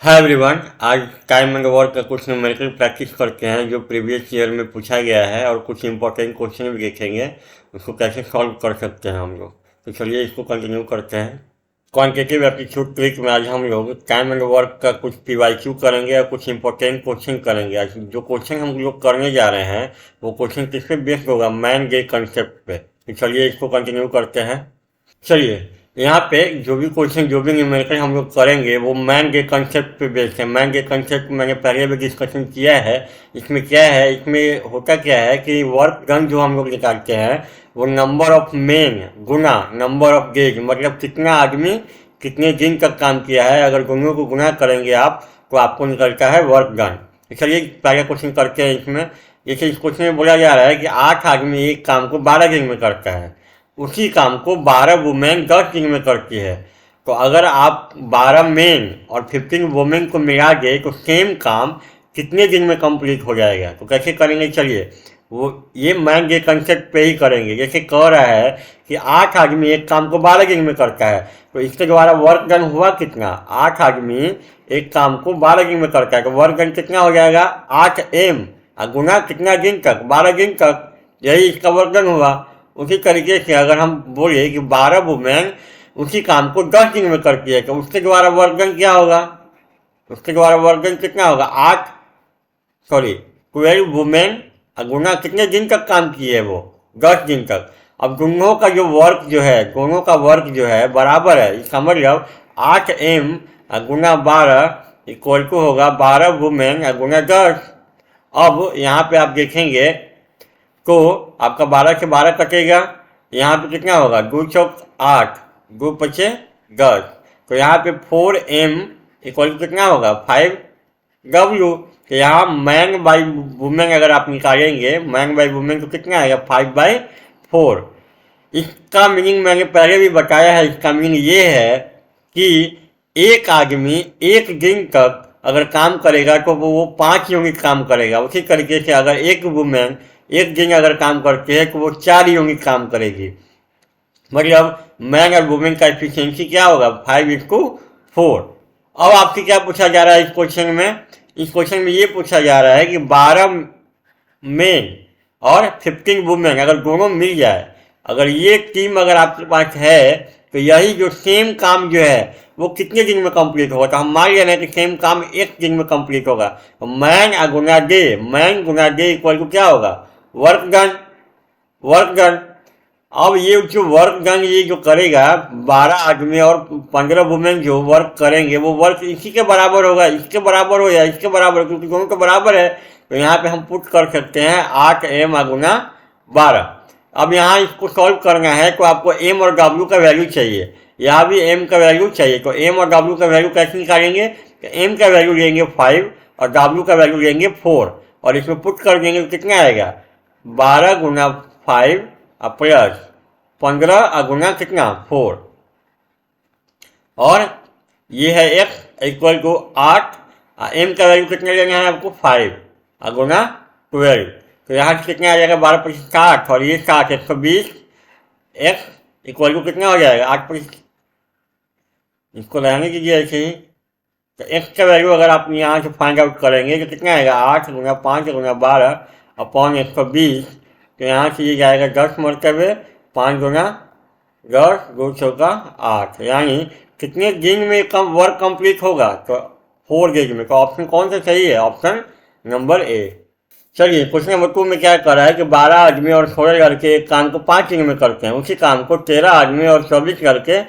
Hi everyone, आज time and work का कुछ न्यूमेरिकल प्रैक्टिस करते हैं जो प्रीवियस ईयर में पूछा गया है और कुछ इंपॉर्टेंट क्वेश्चन भी देखेंगे उसको कैसे सॉल्व कर सकते हैं हम लोग। तो चलिए इसको कंटिन्यू करते हैं। क्वांटिटेटिव एप्टीट्यूड ट्रिक में आज हम लोग टाइम एंड वर्क का कुछ पीवाईक्यू करेंगे और कुछ इंपॉर्टेंट क्वेश्चन करेंगे। आज जो क्वेश्चन हम लोग करने जा रहे हैं वो क्वेश्चन किस पे बेस्ड होगा, मैन गे कंसेप्ट पे। तो चलिए इसको कंटिन्यू करते हैं। चलिए यहाँ पे जो भी क्वेश्चन जो भी न्यूमेरिकल हम लोग करेंगे वो मैन के कंसेप्ट पे बेस्ड है। मैन के कंसेप्ट मैंने पहले भी डिस्कशन किया है। इसमें क्या है, इसमें होता क्या है कि वर्क डन जो हम लोग निकालते हैं वो नंबर ऑफ मेन गुना नंबर ऑफ डेज, मतलब कितना आदमी कितने दिन तक काम किया है। अगर दोनों को गुना करेंगे आप तो आपको निकलता है वर्क डन। चलिए पहला क्वेश्चन करते हैं। इसमें जैसे इस क्वेश्चन में बोला जा रहा है कि 8 आदमी एक काम को 12 दिन में करता है, उसी काम को 12 वुमेन 10 दिन में करती है। तो अगर आप 12 मेन और 15 वुमेन को मिला दे तो सेम काम कितने दिन में कंप्लीट हो जाएगा। तो कैसे करेंगे, चलिए वो ये मैन के कंसेप्ट पे ही करेंगे। जैसे कह रहा है कि 8 आदमी एक काम को 12 दिन में करता है, तो इसके द्वारा वर्क डन हुआ कितना, 8 आदमी एक काम को 12 दिन में करता है तो वर्क डन कितना हो जाएगा 8m और गुना कितना दिन तक, 12 दिन तक, यही इसका वर्क डन हुआ। उसी तरीके से अगर हम बोले कि 12 वुमेन उसी काम को 10 दिन में करती है तो उसके द्वारा वर्क डन क्या होगा, उसके द्वारा वर्क डन कितना होगा 12 वुमेन गुना कितने दिन तक काम की है वो 10 दिन तक। अब दोनों का जो वर्क जो है, दोनों का वर्क जो है बराबर है, समझ लो 8m गुना 12 इक्वल टू होगा 12 वुमेन गुना 10। अब यहाँ पे आप देखेंगे तो आपका 12 से 12 कटेगा, यहाँ पे कितना होगा 2 चौक 8, 2 पचे 10। तो यहाँ पे 4m इक्वल टू कितना होगा 5w। तो यहाँ मैन बाई वुमेन अगर आप निकालेंगे मैन बाई वुमेन तो कितना आएगा 5/4। इसका मीनिंग मैंने पहले भी बताया है। इसका मीनिंग ये है कि एक आदमी एक दिन तक अगर काम करेगा तो वो 5 यूनिट काम करेगा। उसी तरीके से अगर एक वुमेन एक दिन अगर काम करती है तो वो 4 यूनिट काम करेगी। मतलब मैन और वुमेन का एफिशिएंसी क्या होगा 5:4। अब आपसे क्या पूछा जा रहा है इस क्वेश्चन में, इस क्वेश्चन में ये पूछा जा रहा है कि 12 मेन और 15 वुमेन अगर दोनों मिल जाए, अगर ये टीम अगर आपके पास है तो यही जो सेम काम जो है वो कितने दिन में कंप्लीट होगा। तो हम मान ले रहे हैं कि सेम काम एक दिन में कंप्लीट होगा। तो मैन गुना डे, मैन गुना डे इक्वल टू क्या होगा वर्क डन, वर्क डन। अब ये जो वर्क डन ये जो करेगा 12 आदमी और 15 वुमेन जो वर्क करेंगे वो वर्क इसी के बराबर होगा, इसके बराबर हो या इसके बराबर, क्योंकि दोनों के बराबर है। तो यहाँ पे हम पुट कर सकते हैं 8m गुना 12। अब यहाँ इसको सॉल्व करना है तो आपको m और w का वैल्यू चाहिए, यहाँ भी m का वैल्यू चाहिए। तो m और w का वैल्यू कैसे निकालेंगे, तो m का वैल्यू लेंगे 5 और w का वैल्यू लेंगे 4 और इसमें पुट कर देंगे तो कितना आएगा 12 गुना 5 प्लस 15 गुना कितना 4 और ये है x इक्वल टू 8। m का वैल्यू कितना लेना है आपको 5 गुना 12। तो यहाँ से कितना आ जाएगा 12 × 60 और ये 60 120 x इक्वल टू कितना हो जाएगा 8 × इसको रहने कीजिए ऐसे ही। तो x का वैल्यू अगर आप यहाँ से फाइंड आउट करेंगे तो कितना आएगा 8 गुना 5 गुना 12 अपॉन 120। तो यहाँ से ये जाएगा 10 मरतबे 5 गुना 10 2 चौका 8, यानी कितने दिन में कम वर्क कंप्लीट होगा तो 4 डेज में। तो ऑप्शन कौन सा सही है, ऑप्शन नंबर ए। चलिए क्वेश्चन नंबर 2 में क्या कर रहा है कि 12 आदमी और 16 लड़के एक काम को 5 दिन में करते हैं, उसी काम को 13 आदमी और 24 लड़के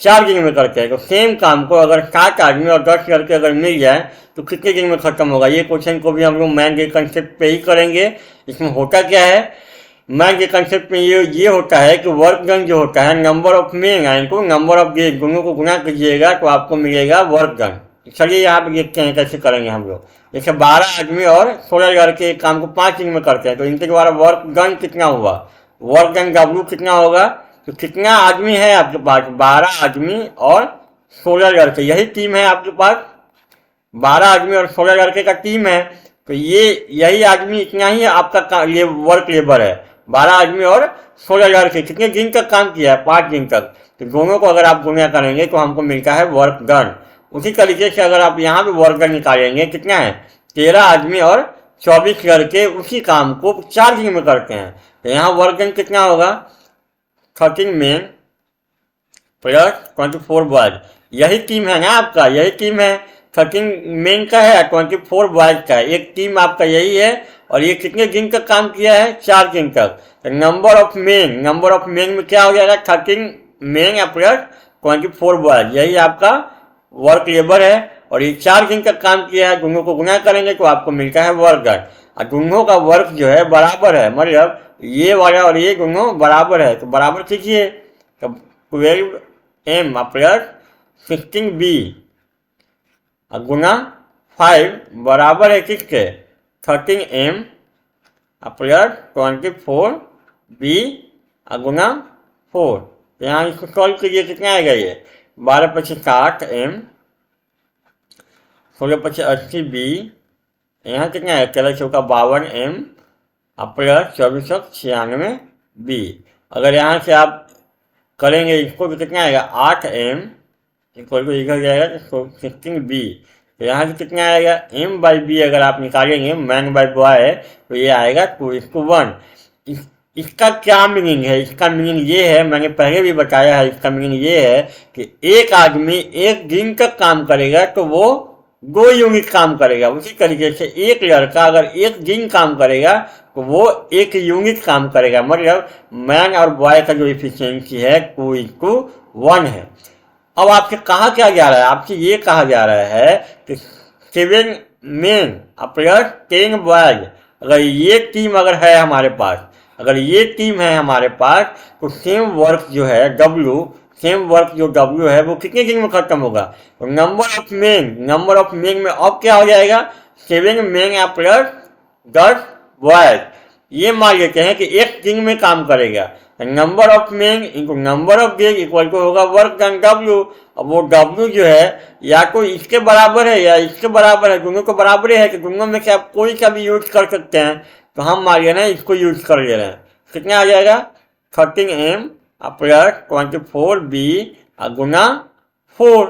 4 दिन में करते हैं। तो सेम काम को अगर 7 आदमी और 10 लड़के अगर मिल जाए तो कितने दिन में खत्म होगा। ये क्वेश्चन को भी हम लोग मैन के कंसेप्ट पे ही करेंगे। इसमें होता क्या है, मैन के कंसेप्ट में ये होता है कि वर्क डन जो होता है number of main into number of days दोनों को गुना कीजिएगा तो आपको मिलेगा वर्क डन। चलिए यहाँ पे देखते हैं कैसे करेंगे हम लोग। जैसे 12 आदमी और 16 लड़के एक काम को 5 दिन में करते हैं तो इनके द्वारा वर्क डन कितना हुआ, वर्क डन W कितना होगा। तो कितना आदमी है आपके पास 12 आदमी और 16 लड़के, यही टीम है आपके पास, 12 आदमी और 16 लड़के का टीम है। तो ये यही आदमी इतना ही आपका ये वर्क लेबर है। 12 आदमी और 16 लड़के कितने दिन तक काम किया है 5 दिन तक। तो दोनों को अगर आप गुना करेंगे तो हमको मिलता है वर्क डन। उसी तरीके से अगर आप यहाँ पे वर्कर निकालेंगे, कितना है 13 आदमी और 24 लड़के उसी काम को 4 दिन में करते हैं, तो यहाँ वर्कर कितना होगा 13 मेन प्लस 24 बॉयज। यही टीम है ना आपका, यही टीम है, 13 मेन का है 24 बॉयज का, एक टीम आपका यही है। और ये कितने दिन का काम किया है 4 दिन तक। तो नंबर ऑफ मेन में क्या हो जाएगा 13 मेन या प्लस 24 बॉयज, यही आपका वर्क लेबर है। और ये 4 दिन का काम किया है, दोनों को गुना करेंगे तो आपको मिलता है वर्कर। और दोनों का वर्क जो है बराबर है, मतलब ये वाला और ये दोनों बराबर है, तो बराबर कीजिए। तो 12m प्लस 16b गुना 5 बराबर है किसके 13m प्लस 24b गुना 4। यहाँ इसको सॉल्व कीजिए, कितना आएगा ये 12 × 60m 16 × 80b, यहाँ कितना है 13 × 52m प्लस 2496b। अगर यहाँ से आप करेंगे इसको तो कितना आएगा 8m इक्वल टू इधर जाएगा तो 16b। तो यहाँ से कितना आएगा m/b अगर आप निकालेंगे मैन बाई बॉय तो ये आएगा 2:1। इसका क्या मीनिंग है, इसका मीनिंग ये है, मैंने पहले भी बताया है, इसका मीनिंग ये है कि एक आदमी एक दिन तक काम करेगा तो वो 2 यूनिट काम करेगा। उसी तरीके से एक लड़का अगर एक दिन काम करेगा तो वो 1 यूनिट काम करेगा, मतलब मैन और बॉय का जो इफिशियंसी है 2:1 है। अब आपसे कहा क्या जा रहा है, आपसे ये कहा जा रहा है कि 7 मेन प्लस 10 बॉयज, अगर ये टीम अगर है हमारे पास, अगर ये टीम है हमारे पास, तो सेम वर्क जो है W है वो कितने दिन में खत्म होगा। तो नंबर ऑफ मेन में अब क्या हो जाएगा 7 मेन या प्लस 10 बॉयज। ये मान लेते हैं कि एक दिन में काम करेगा, नंबर ऑफ मेन इनको number of day equal to होगा वर्क डन W। अब वो W जो है या तो इसके बराबर है या इसके बराबर है, दोनों को बराबर है कि दोनों में से आप कोई सा भी यूज कर सकते हैं। तो हम मान ले रहे हैं इसको यूज कर ले रहे हैं, कितना आ जाएगा 13m प्लस 24b गुना 4।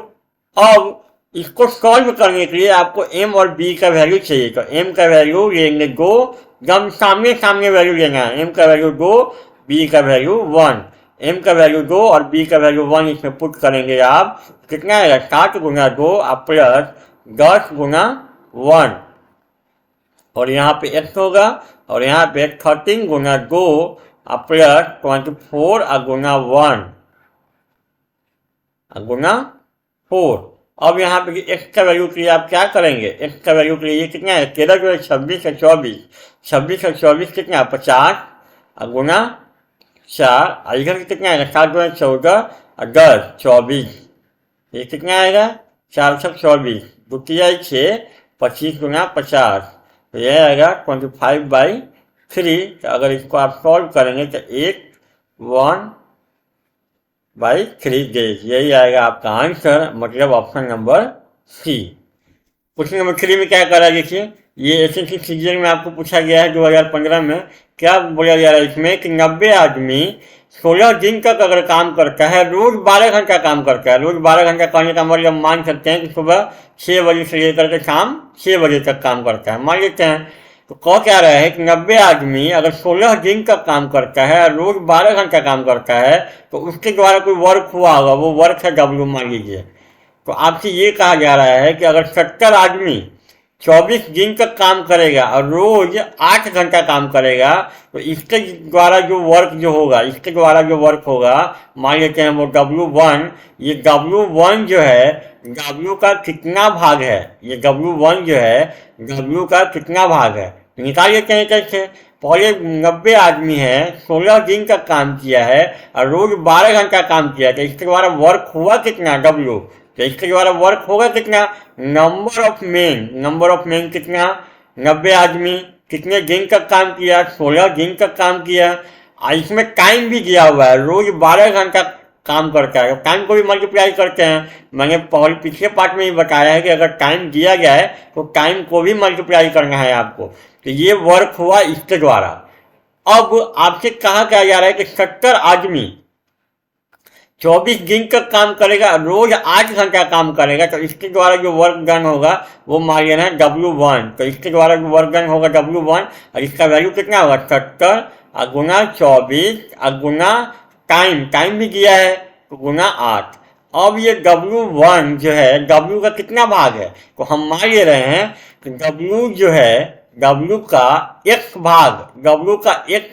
अब इसको सॉल्व करने के लिए आपको m और b का वैल्यू चाहिए, तो m का वैल्यू लेंगे 2, जब सामने वैल्यू लेना है, m का वैल्यू 2 b का वैल्यू 1, m का वैल्यू 2 और b का वैल्यू 1 इसमें पुट करेंगे आप, कितना आएगा 7 गुना 2 प्लस 10 गुना 1 और यहाँ पे x होगा और यहाँ पे 13 गुना 2 प्लस 24 गुना 1 गुना 4। अब यहाँ पे x का वैल्यू के लिए आप क्या करेंगे, x का वैल्यू के लिए ये कितना है 13 जो है 26 और 24 कितना 50 गुना 4, इधर कितना आएगा 7 गुना 14 और 10 24, ये कितना आएगा 424, 2 6 25 गुना 50, तो यह आएगा 25/3। तो अगर इसको आप सॉल्व करेंगे तो 1/3 डेज, यही आएगा आपका आंसर, मतलब option number C. Question number 3 में क्या करा, देखिए ये एसएससी सीजीएल में आपको पूछा गया है 2015 में। क्या बोला जा रहा है इसमें कि 90 आदमी 16 दिन तक अगर काम करता है, रोज 12 घंटा काम करता है, रोज 12 घंटा करने का मतलब मान सकते हैं कि सुबह 6 बजे से लेकर के शाम 6 बजे तक काम करता है, मान लेते हैं। तो कह क्या रहा है कि 90 आदमी अगर 16 दिन तक काम करता है, रोज 12 घंटा काम करता है, तो उसके द्वारा कोई वर्क हुआ होगा, वो वर्क है W मान लीजिए। तो आपसे ये कहा जा रहा है कि अगर 70 आदमी 24 दिन तक काम करेगा और रोज 8 घंटा काम करेगा, तो इसके द्वारा जो वर्क होगा, मान लेते हैं वो W1। ये W1 जो है W का कितना भाग है, ये W1 जो है W का कितना भाग है, निकाल लेते हैं कैसे। पहले 90 आदमी है, 16 दिन तक काम किया है और रोज 12 घंटा काम किया, तो इसके द्वारा वर्क हुआ कितना W, तो इसके द्वारा वर्क होगा कितना नंबर ऑफ मेन कितना 90 आदमी कितने दिन तक काम किया 16 दिन तक काम किया। इसमें टाइम भी दिया हुआ है, रोज 12 घंटा काम करता है, टाइम को भी मल्टीप्लाई करते हैं। मैंने पिछले पार्ट में ही बताया है कि अगर टाइम दिया गया है तो टाइम को भी मल्टीप्लाई करना है आपको, तो ये वर्क हुआ इसके द्वारा। अब आपसे कहा क्या जा रहा है कि 70 आदमी 24 दिन तक काम करेगा, रोज 8 घंटा काम करेगा, तो इसके द्वारा जो वर्क डन होगा वो मान लेना है W1। तो इसके द्वारा जो वर्क डन होगा W1, और इसका वैल्यू कितना होगा 70 गुना 24 गुना टाइम भी दिया है तो गुना 8। अब ये W1 जो है W का कितना भाग है, तो हम मान ले रहे हैं कि W जो है W का x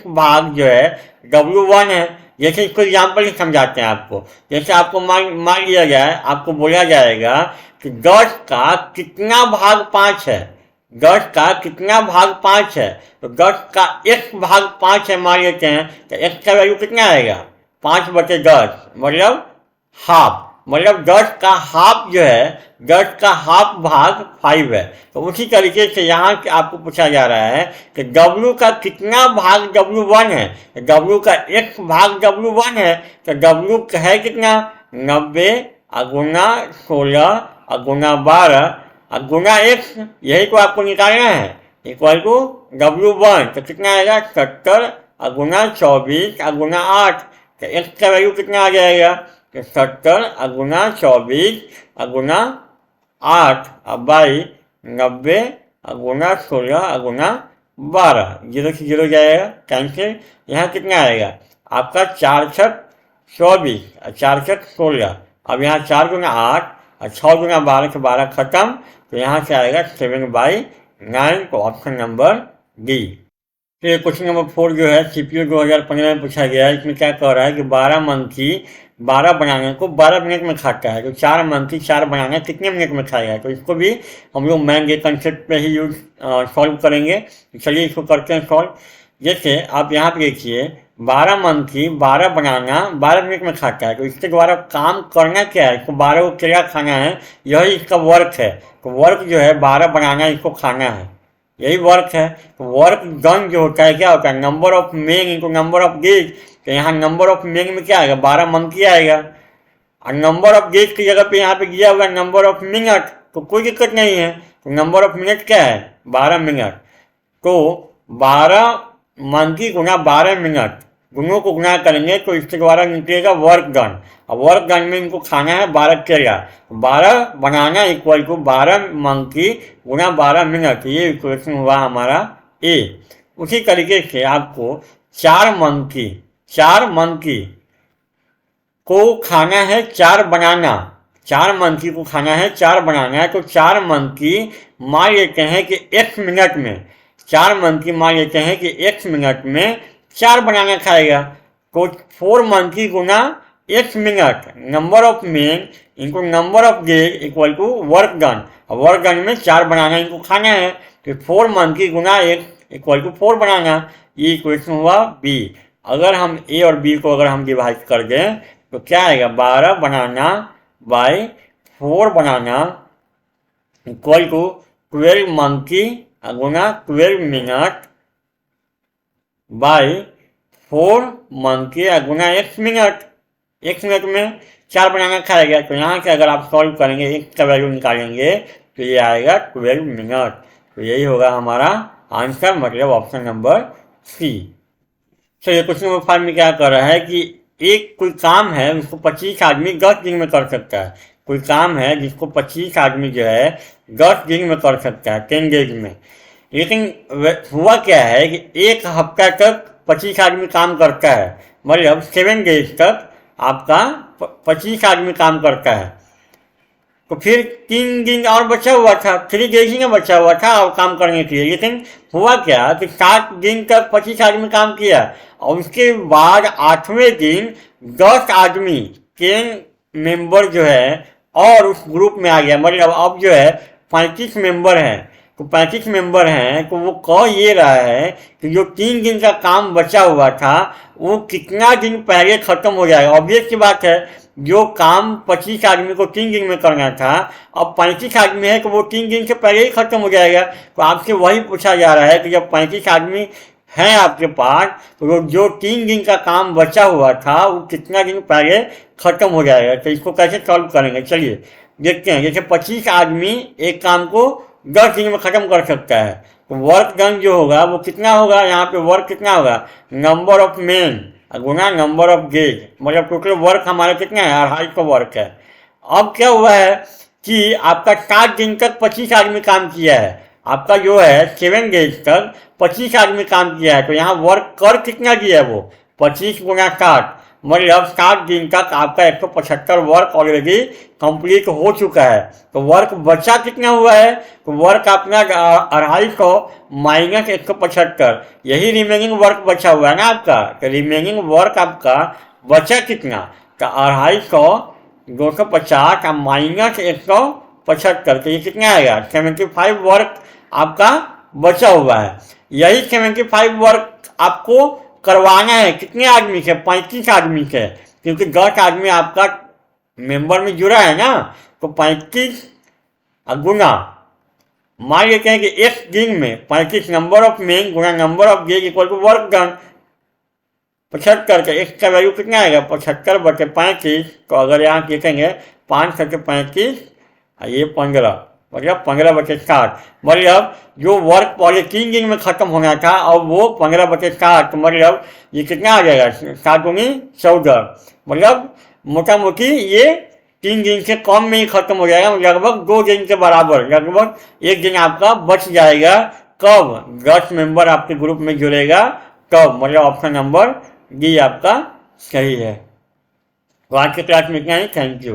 भाग जो है W1 है। जैसे इसको एग्जाम्पल ही समझाते हैं आपको। जैसे आपको मान लिया जाए, आपको बोला जाएगा कि 10 का कितना भाग 5 है, 10 का कितना भाग 5 है, तो 10 का x भाग 5 है मान लेते हैं, तो x का वैल्यू कितना आएगा 5/10 मतलब हाफ, मतलब 10 का हाफ जो है 10 का हाफ भाग 5 है। तो उसी तरीके से यहाँ आपको पूछा जा रहा है कि W का कितना भाग W1 है, W का x भाग W1 है, तो W है कितना 90 गुना 16 गुना 12 गुना x, यही को आपको निकालना है, इक्वल टू W1। तो कितना आएगा 70 गुना 24 गुना 8, तो x का वैल्यू कितना आ जाएगा 70 गुना 24 गुना 8 22 90 गुना 16 गुना 12, 0 से 0 जाएगा कैंसिल। यहाँ कितना आएगा आपका 4 छक 24 और 4 छक 16, अब यहाँ 4 गुना 8 और 6 गुना 12 से 12 खत्म, तो यहाँ से आएगा 7/9, को ऑप्शन नंबर डी। फिर क्वेश्चन नंबर 4 जो है CPU 2015 में पूछा गया है। इसमें क्या कह रहा है कि 12 मंकी 12 बनाने को 12 मिनट में खाता है, तो 4 मंकी 4 बनाना कितने मिनट में खाएगा। तो इसको भी हम लोग मैन के कंसेप्ट पे ही यूज सॉल्व करेंगे। तो चलिए इसको करते हैं सॉल्व। जैसे आप यहाँ पे देखिए 12 मंकी 12 बनाना 12 मिनट में खाता है, तो इसके द्वारा काम करना क्या है, इसको 12 को क्या खाना है, यही इसका वर्क है। तो वर्क जो है 12 बनाना, इसको खाना है, यही वर्क है। तो वर्क डन जो होता है क्या होता है number of main into number of gauge. तो यहाँ नंबर ऑफ मेन में क्या आएगा 12 मंकी आएगा, और नंबर ऑफ गेज की जगह पे यहाँ पे दिया हुआ नंबर ऑफ मिनट, तो कोई दिक्कत नहीं है। तो नंबर ऑफ मिनट क्या है 12 मिनट, तो 12 मंकी गुना 12 मिनट, दोनों को गुना करेंगे तो इसके द्वारा निकलेगा वर्क डन। और वर्क डन में इनको खाना है 12 केला, 12 बनाना इक्वल टू 12 मंकी गुना 12 मिनट, ये इक्वेशन हुआ हमारा ए। उसी तरीके से आपको 4 मंकी को खाना है 4 बनाना, 4 मंकी को खाना है 4 बनाना है, तो 4 मंकी मान लेते हैं कि x मिनट में, 4 मंकी मान लेते हैं कि x मिनट में 4 बनाना खाएगा। तो 4 मंकी गुना x minute, number of men इनको number of days equal to work done, work done में 4 बनाना इनको खाना है, तो 4 मंकी गुना x इक्वल टू 4 बनाना, ये इक्वेशन हुआ बी। अगर हम ए और बी को अगर हम डिवाइड कर दें तो क्या आएगा 12 banana by 4 banana equal to 12 monkey गुना 12 मिनट बाई 4 मंकी गुना x मिनट, x मिनट में 4 बनाना खाएगा। तो यहाँ से अगर आप सॉल्व करेंगे x का वैल्यू निकालेंगे तो ये आएगा 12 मिनट। तो यही होगा हमारा आंसर, मतलब ऑप्शन नंबर सी। चलिए क्वेश्चन नंबर 5 में क्या कर रहा है कि एक कोई काम है उसको 25 आदमी 10 दिन में कर सकता है। कोई काम है जिसको 25 आदमी जो है 10 दिन में कर सकता है 10 डेज में, लेकिन हुआ क्या है कि एक हफ्ता तक 25 आदमी काम करता है, मतलब 7 डेज तक आपका 25 आदमी काम करता है। तो फिर 3 दिन और बचा हुआ था, 3 डेज ही बचा हुआ था और काम करने के लिए, लेकिन हुआ क्या कि 7 दिन तक 25 आदमी काम किया और उसके बाद 8वें दिन 10 आदमी 10 मेंबर जो है और उस ग्रुप में आ गया, मतलब अब जो है 35 मेंबर हैं। तो 35 मेंबर हैं तो वो कह ये रहा है कि जो 3 दिन का काम बचा हुआ था वो कितना दिन पहले खत्म हो जाएगा। ऑब्वियस की बात है, जो काम 25 आदमी को 3 दिन में करना था अब 35 आदमी है तो वो 3 दिन से पहले ही खत्म हो जाएगा। तो आपसे वही पूछा जा रहा है कि जब 35 आदमी हैं आपके पास तो जो 3 दिन का काम बचा हुआ था वो कितना दिन पहले खत्म हो जाएगा। तो इसको कैसे सॉल्व करेंगे, चलिए देखते हैं। जैसे 25 आदमी एक काम को 10 दिन में ख़त्म कर सकता है, तो वर्क डन जो होगा वो कितना होगा, यहाँ पे वर्क कितना होगा नंबर ऑफ मेन गुना नंबर ऑफ गेज, मतलब टोटल वर्क हमारा कितना है, 250 वर्क है। अब क्या हुआ है कि आपका 7 दिन तक 25 आदमी काम किया है, आपका जो है 7 डेज तक 25 आदमी काम किया है, तो यहाँ वर्क कर कितना दिया है वो 25 गुना 60, मतलब 7 दिन तक आपका 175 वर्क ऑलरेडी कंप्लीट हो चुका है। तो वर्क बचा कितना हुआ है, तो वर्क अपना 250 माइनस 175, यही रिमेनिंग वर्क बचा हुआ है ना आपका। तो रिमेनिंग वर्क आपका बचा कितना, तो 250 250 का माइनस 175, तो ये कितना आएगा 75 वर्क आपका बचा हुआ है। यही 75 वर्क आपको करवाना है कितने आदमी से, 35 आदमी से, क्योंकि 10 आदमी आपका मेंबर में जुड़ा है ना। तो 35 गुना, मान लेते हैं कि एक दिन में 35 नंबर ऑफ मेन गुना number of days equal to work done 75 का इसका वैल्यू कितना आएगा 75/35। तो अगर यहाँ देखेंगे 5 से 35, ये 15, मतलब 15/60, मतलब जो वर्क पहले 3 दिन में खत्म होना था और वो 15/60, तो मतलब ये कितना आ जाएगा 7 दूनी 14, मतलब मोटा मोटी ये 3 दिन से कम में ही खत्म हो जाएगा, लगभग 2 दिन के बराबर, लगभग 1 दिन आपका बच जाएगा। कब 10 मेंबर आपके ग्रुप में जुड़ेगा तब, मतलब ऑप्शन नंबर डी आपका सही है। तो आज की क्लास में इतना ही, थैंक यू।